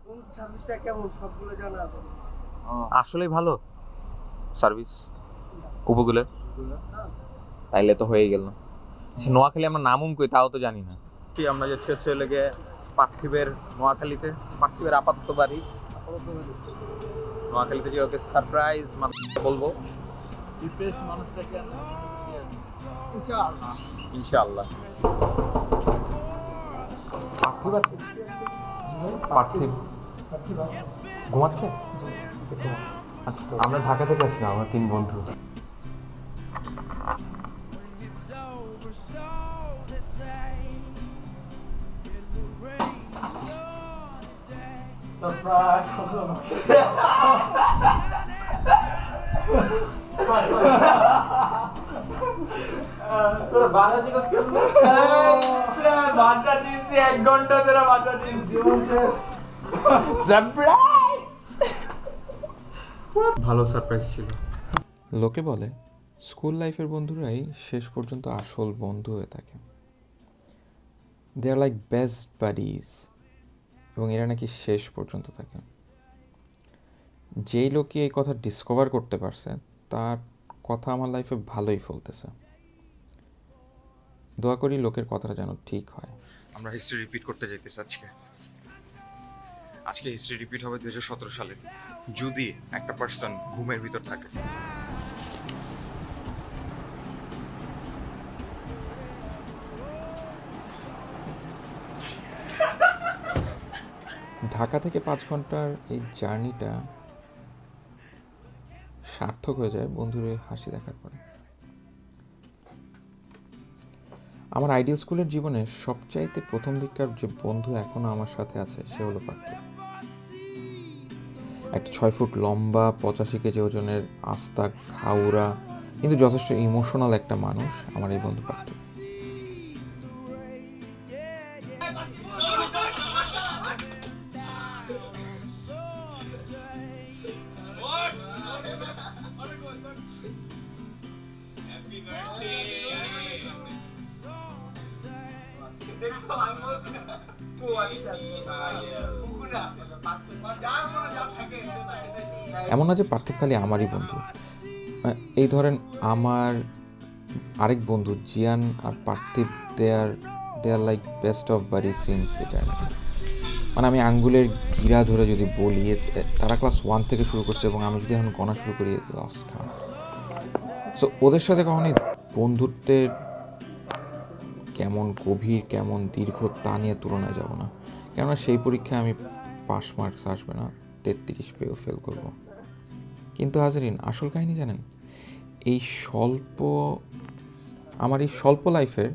কোন সার্ভিসটা কেমন সবগুলো জানা আছে? আসলেই ভালো সার্ভিস উপকূলের। হ্যাঁ। তাইলে তো হয়ে গেল। আচ্ছা, নোয়াখালী আমরা নামুম কই তাও তো জানি না। কি আমরা যাচ্ছি হচ্ছে লেগে পার্থিবের নোয়াখালীতে, পার্থিবের আপাতত বাড়ি নোয়াখালীতে, যে ওকে সারপ্রাইজ বলবো মানুষটাকে ইনশাআল্লাহ। ইনশাআল্লাহ। পার্থিব আছে? পার্থিব ঘুমাচ্ছে? আচ্ছা, আমরা ঢাকা থেকে আসলাম, আমার 3 বন্ধু। তোরা বাসা ছিল কেমন? বাসা দিয়েছি 1 ঘন্টা ধরে বাসা দিয়েছি। ভালো সারপ্রাইজ ছিল। লোকে বলে স্কুল লাইফের বন্ধুরাই শেষ পর্যন্ত আসল বন্ধু হয়ে থাকে। দে আর লাইক বেস্ট বাডিজ, এবং এরা নাকি শেষ পর্যন্ত থাকে। যেই লোকই এই কথা ডিসকভার করতে পারছে তার কথা আমার লাইফে ভালোই ফলতেছে। দোয়া করি লোকের কথাটা যেন ঠিক হয়। আমরা হিস্ট্রি রিপিট করতে যাইতেছি আজকে হিস্ট্রি রিপিট হবে 2017 সালে, যদি একটা পার্সন ঘুমের ভিতর থাকে। ঢাকা থেকে 5 ঘন্টার এই জার্নিটা সার্থক হয়ে যায় বন্ধুদের হাসি দেখার পরে। আমার আইডিয়াল স্কুলের জীবনে সবচাইতে প্রথম দিককার যে বন্ধু এখনও আমার সাথে আছে সে হলো পার্থিব। একটা 6 ফুট লম্বা 85 কেজি ওজনের আস্তা খাউরা কিন্তু যথেষ্ট ইমোশনাল একটা মানুষ আমার এই বন্ধু পার্থিব। এমন না যে পার্থিব খালি আমারই বন্ধু। এই ধরেন আমার আরেক বন্ধু জিয়ান আর Parthib, they are like best of buddy since eternity. মানে আমি আঙ্গুলের গিরা ধরে যদি বলি, তারা ক্লাস 1 থেকে শুরু করছে এবং আমি যদি এখন গণা শুরু করি লস্ট কাউন্ট। সো ওদের সাথে কখনোই বন্ধুত্বের কেমন গভীর কেমন দীর্ঘ তা নিয়ে তুলনায় যাব না, কেননা সেই পরীক্ষায় আমি পাস মার্কস আসবে না, 33 পেয়েও ফেল করব। কিন্তু হাজারিন, আসল কাহিনী জানেন, আমার এই স্বল্প লাইফের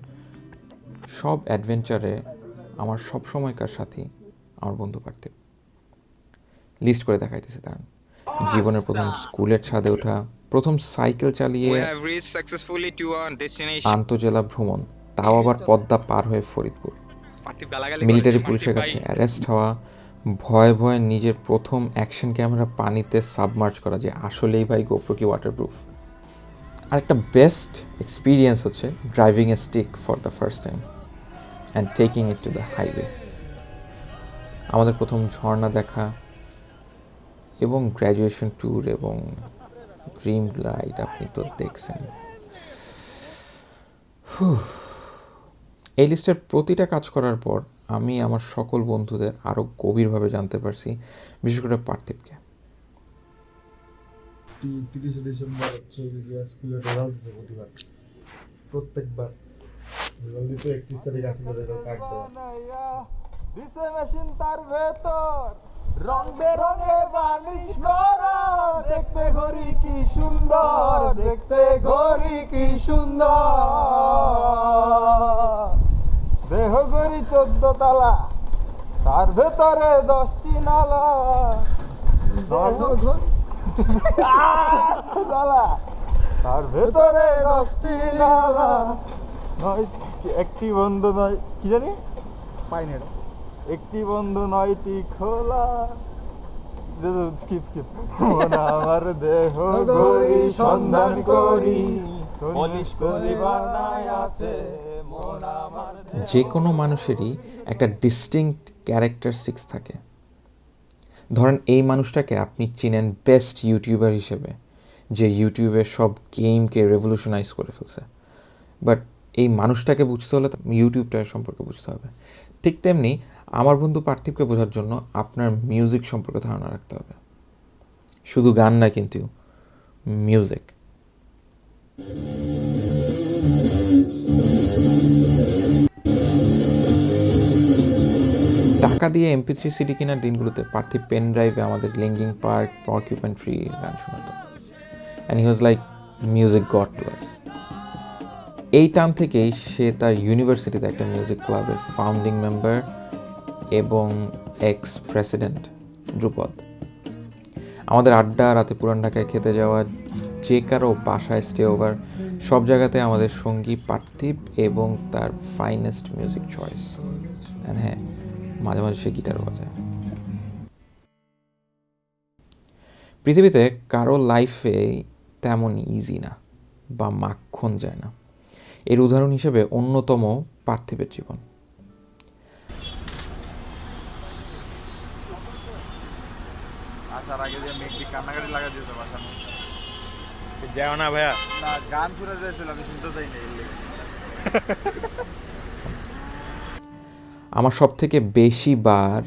সব অ্যাডভেঞ্চারে আমার সব সময়কার সাথী আমার বন্ধু পার্থিব। লিস্ট করে দেখাইতেছে তার জীবনের প্রথম স্কুলের ছাদে ওঠা, প্রথম সাইকেল চালিয়ে আন্তজেলা ভ্রমণ, তাও আবার পদ্মা পার হয়ে ফরিদপুর, মিলিটারি পুলিশের কাছে অ্যারেস্ট হওয়া, ভয়ে ভয়ে নিজের প্রথম অ্যাকশন ক্যামেরা পানিতে সাবমার্জ করা, যে আসলেই ভাই গোপ্রো কি ওয়াটারপ্রুফ। আর একটা বেস্ট এক্সপিরিয়েন্স হচ্ছে driving a stick for the first time and taking it to the highway. আমাদের প্রথম ঝর্ণা দেখা এবং গ্র্যাজুয়েশন ট্যুর এবং ড্রিম রাইড আপনি তো দেখছেন। এই লিস্টের প্রতিটা কাজ করার পর আমি আমার সকল বন্ধুদের আরও গভীরভাবে জানতে পারছি, বিশেষ করে পার্থিবকে। 30 ডিসেম্বর হচ্ছে স্কুলের রেজাল্ট দিতে প্রতিবার, প্রত্যেকবার রেজাল্ট দিতে 31 তারিখ আসলে রেজাল্ট কার্ড দেওয়া দিছে মেশিন তার ভেতর রং বেরঙে বানিশ করা, দেখতে ঘড়ি কি সুন্দর, দেখতে ঘড়ি কি সুন্দর, দেহ ঘড়ি 14 তালা, তার ভেতরে 10টি নালা, তালা তার ভেতরে 10টি নালা, নয় একটি বন্ধু নয়, কি জানি পাইনি এটা, একটি বন্ধু 9টি খোলা, স্কিপ মন আমার দেহ ঘড়ি সন্ধান করি, যে কোনো মানুষেরই একটা ডিস্টিংক্ট ক্যারেক্টারিস্টিক্স থাকে, ধরেন এই মানুষটাকে আপনি চিনেন বেস্ট ইউটিউবার হিসেবে, যে ইউটিউবের সব গেমকে রেভলিউশনাইজ করে ফেলছে, বাট এই মানুষটাকে বুঝতে হলে ইউটিউবটার সম্পর্কে বুঝতে হবে। ঠিক তেমনি আমার বন্ধু পার্থিবকে বোঝার জন্য আপনার মিউজিক সম্পর্কে ধারণা রাখতে হবে, শুধু গান না, কিন্তু মিউজিক। টাকা দিয়ে MP3 সিডি কেনার দিনগুলোতে পার্থিব পেন ড্রাইভে আমাদের লিঙ্কিং পার্ক, পরকিউপেন ট্রি গান শোনাতো, and he was like music god to us. এই টার্ম থেকেই সে তার ইউনিভার্সিটিতে একটা মিউজিক ক্লাবের ফাউন্ডিং মেম্বার এবং এক্স প্রেসিডেন্ট ধ্রুপদ। আমাদের আড্ডা, রাতে পুরান ঢাকায় খেতে যাওয়া, যে কারো বাসায় স্টে ওভার, সব জায়গাতে আমাদের সঙ্গী পার্থিব এবং তার ফাইনেস্ট মিউজিক চয়েস। অ্যান্ড হ্যাঁ, মাঝে মাঝে সে গিটার বাজায়। পৃথিবীতে কারো লাইফে তেমন ইজি না বা মাখন যায় না। এর উদাহরণ হিসেবে অন্যতম পার্থিবের জীবন। আসার আগে যে মেঘটি কান্নাকাটি লাগা দিয়েছে বাসার মধ্যে। যাও না ভাইয়া। না, গান শুনে যাচ্ছিল, আমি শুনতে চাই না। আমার সব থেকে বেশি বার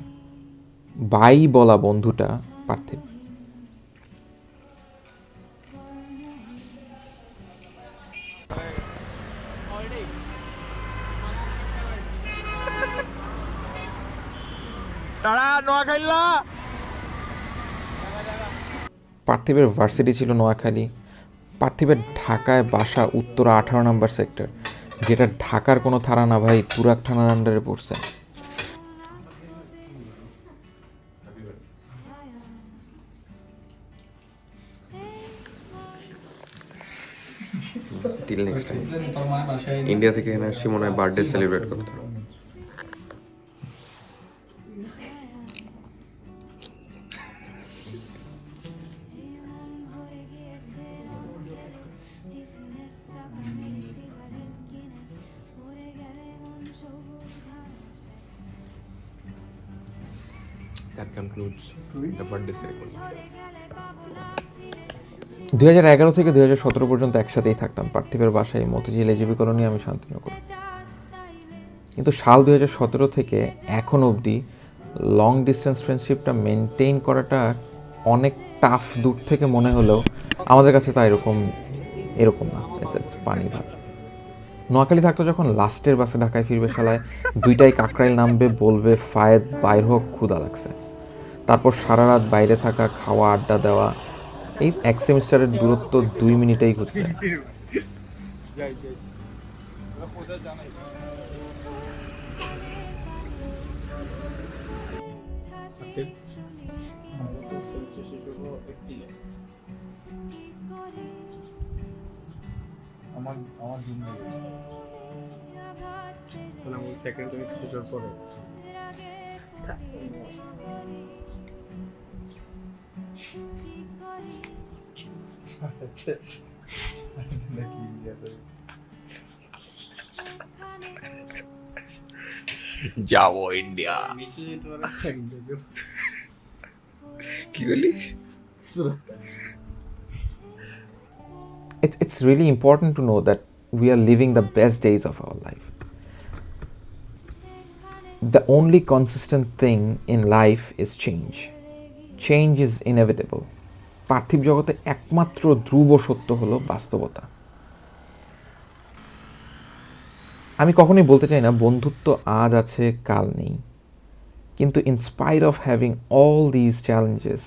বাই বলা বন্ধুটা পার্থিব। পার্থিবের ভার্সিটি ছিল নোয়াখালী। পার্থিবের ঢাকায় বাসা উত্তরা 18 নম্বর সেক্টর, যেটা ঢাকার কোনো থানা না ভাই, তুরাগ থানার আন্ডারে পড়ছে। Till next time. ইন্ডিয়া থেকে এখানে আসছি মনে হয় বার্থডে সেলিব্রেট করতে। That concludes the birthday ceremony. 2011 থেকে 2017 পর্যন্ত একসাথেই থাকতাম পার্থিবের বাসায়, মতিঝিল এজিবি কলোনি, আমি শান্তিনগর। কিন্তু সাল 2017 থেকে এখন অবধি লং ডিস্টেন্স ফ্রেন্ডশিপটা মেনটেন করাটা অনেক টাফ দূর থেকে মনে হলেও আমাদের কাছে তা এরকম না। ইটস পানি ভাত। নোয়াখালী থাকতো যখন লাস্টের বাসে ঢাকায় ফিরবে, শালায় 2টাই কাকরাইল নামবে, বলবে ফায়েদ বাইর হোক, ক্ষুধা লাগছে। তারপর সারা রাত বাইরে থাকা, খাওয়া, আড্ডা দেওয়া। এই এক সেমিস্টারের দূরত্ব 2 মিনিটেই ঘুরে যায়। আমার জন্য সেকেন্ড উইক শেষের পরে যাবো ইন্ডিয়া। কি বলি? It's really important to know that we are living the best days of our life. The only consistent thing in life is change. Change is inevitable. পার্থিব জগতে একমাত্র ধ্রুব সত্য হলো বাস্তবতা। আমি কখনোই বলতে চাই না বন্ধুত্ব আজ আছে কাল নেই, কিন্তু in spite of having all these challenges,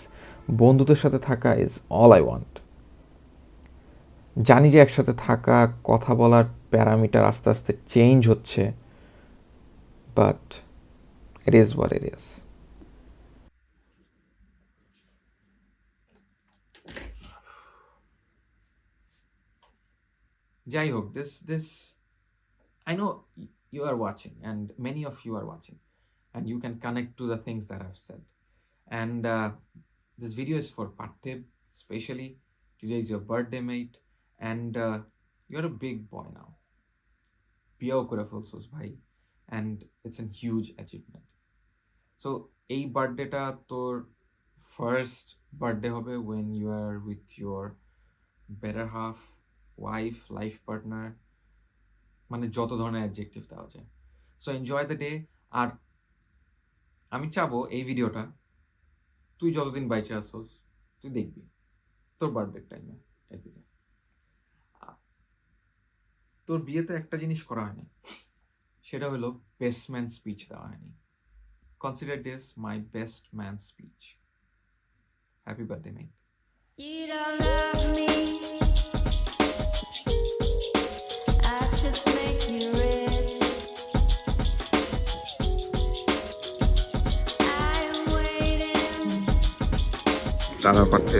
বন্ধুদের সাথে থাকা is all I want. জানি যে একসাথে থাকা, কথা বলার প্যারামিটার আস্তে আস্তে চেঞ্জ হচ্ছে, but it is what it is. যাই হোক, this I know you are watching, and many of you are watching, and you can connect to the things that I've said. And this video is for Parthiv, especially. Today is your birthday, mate, and you're a big boy now. বিয়েও করে ফেলছোস ভাই, and it's a huge achievement. So এই বার্থডেটা তোর first birthday হবে when you are with your better half, wife, life partner, মানে যত ধরনের অ্যাডজেক্টিভ দেওয়া যায়। So enjoy the day. আর আমি চাবো এই ভিডিওটা তুই যতদিন বাইচে আসোস তুই দেখবি তোর বার্থডে টাইমে এপিতে। তোর বিয়েতে একটা জিনিস করা হয়নি, সেটা হলো বেস্ট ম্যান স্পিচ দেওয়া হয়নি। Consider this my best man speech. Happy birthday mate. You don't love me, I just make you rich. I am waiting. তারা পারতে